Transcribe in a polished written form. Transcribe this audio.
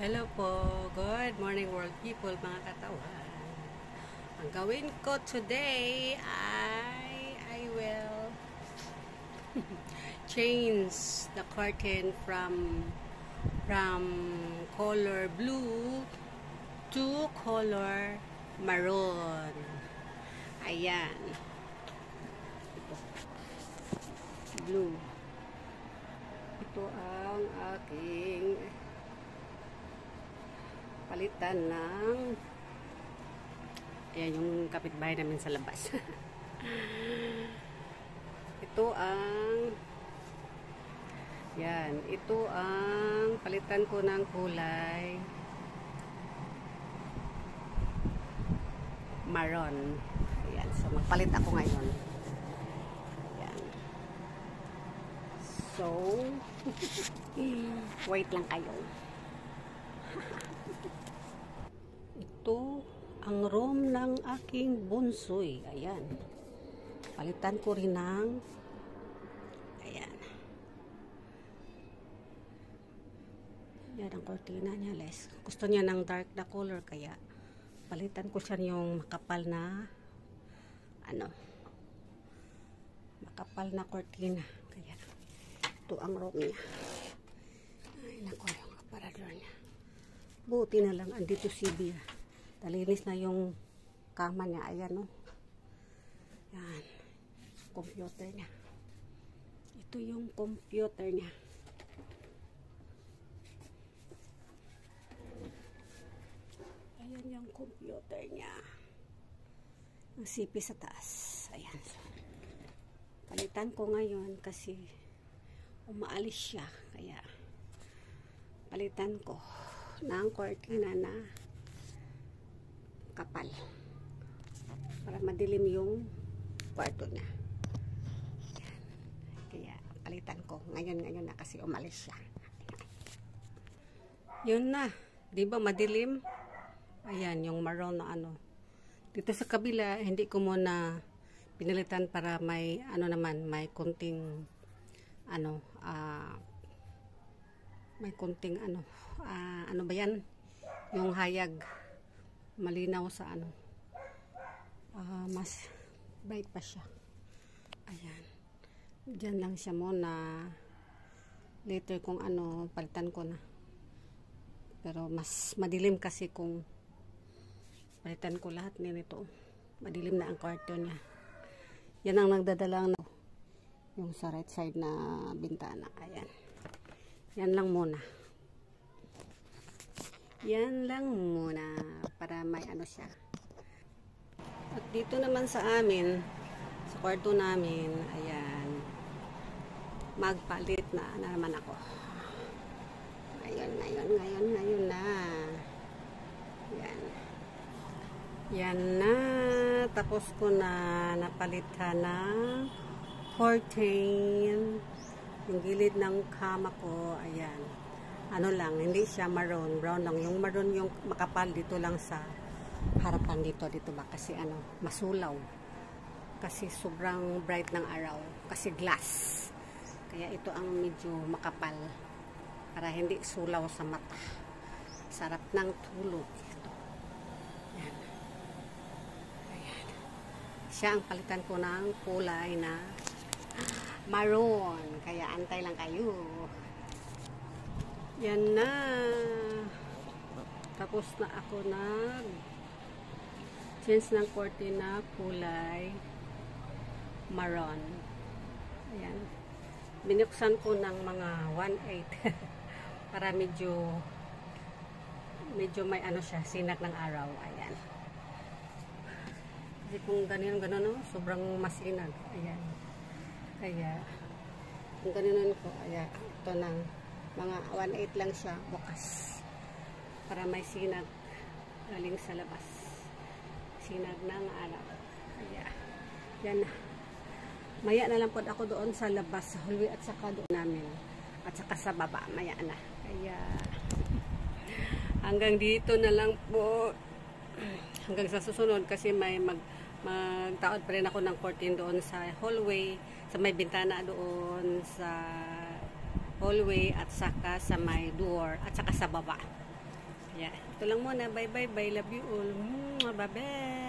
Hello po. Good morning world people, mga katawan. Ang gawin ko today ay I will change the curtain from color blue to color maroon. Ayan. Blue. Ito ang aking palitan ng ayan yung kapitbahay namin sa labas. ito ang palitan ko ng kulay maroon. Ayan, so magpalit ako ngayon. Ayan. So wait lang kayo. Ito ang room ng aking bunsoy. Ayan. Palitan ko rin ng ayan. Yan ang cortina niya, les. Gusto niya ng dark na color, kaya palitan ko siya yung makapal na makapal na cortina. Kaya ito ang room niya. Ay, naku, yung aparador niya. Buti na lang andito si Bia. Talinis na yung kama niya. Ayan, no. Yan. Computer niya. Ito yung computer niya. Ayan yung computer niya. Ang CP sa taas. Ayan. So, palitan ko ngayon kasi umaalis siya. Kaya palitan ko ng cortina na kapal para madilim yung kwarto niya. Ayan. Kaya palitan ko ngayon na kasi umalis siya. Ayan. Yun na, di ba madilim? Ayan yung maroon na dito sa kabila hindi ko muna pinalitan para may may konting may konting ba yan, yung hayag malinaw sa mas bright pa siya. Ayan, dyan lang siya muna. Later kung palitan ko na, pero mas madilim kasi kung palitan ko lahat nito. Madilim na ang kwarto niya. Yan ang nagdadalang yung sa right side na bintana. Ayan, yan lang muna. Yan lang muna para may siya. At dito naman sa amin, sa kwarto namin, ayan, magpalit na naman ako. Ngayon na. Yan. Yan na. Tapos ko na napalitan ng curtain. Yung gilid ng kama ko, ayan. Hindi siya maroon, brown lang. Yung maroon yung makapal dito lang sa harapan dito ba kasi masulaw. Kasi sobrang bright ng araw. Kasi glass. Kaya ito ang medyo makapal para hindi sulaw sa mata. Sarap ng tulog. Ito. Ayan. Ayan. Siya ang palitan ko ng kulay na maroon. Kaya antay lang kayo. Yan na. Tapos na ako change ng cortina kulay maroon. Ayan. Binuksan ko ng mga 1/8 para medyo may siya, sinag ng araw. Ayan. Kasi kung ganun, sobrang masinag. Ayan. Kaya kung ganun ko, ayan, ito ng mga 1/8 lang siya bukas para may sinag galing sa labas, sinag ng araw. Kaya yan na, maya na lang po ako doon sa labas sa hallway at saka doon namin at saka sa baba maya na. Kaya hanggang dito na lang po, hanggang sa susunod kasi may magtaod pa rin ako ng curtain doon sa hallway, sa may bintana doon sa hallway at saka sa may door at saka sa baba. Yeah. Ito lang muna. Bye bye bye. Love you all. Bye bye.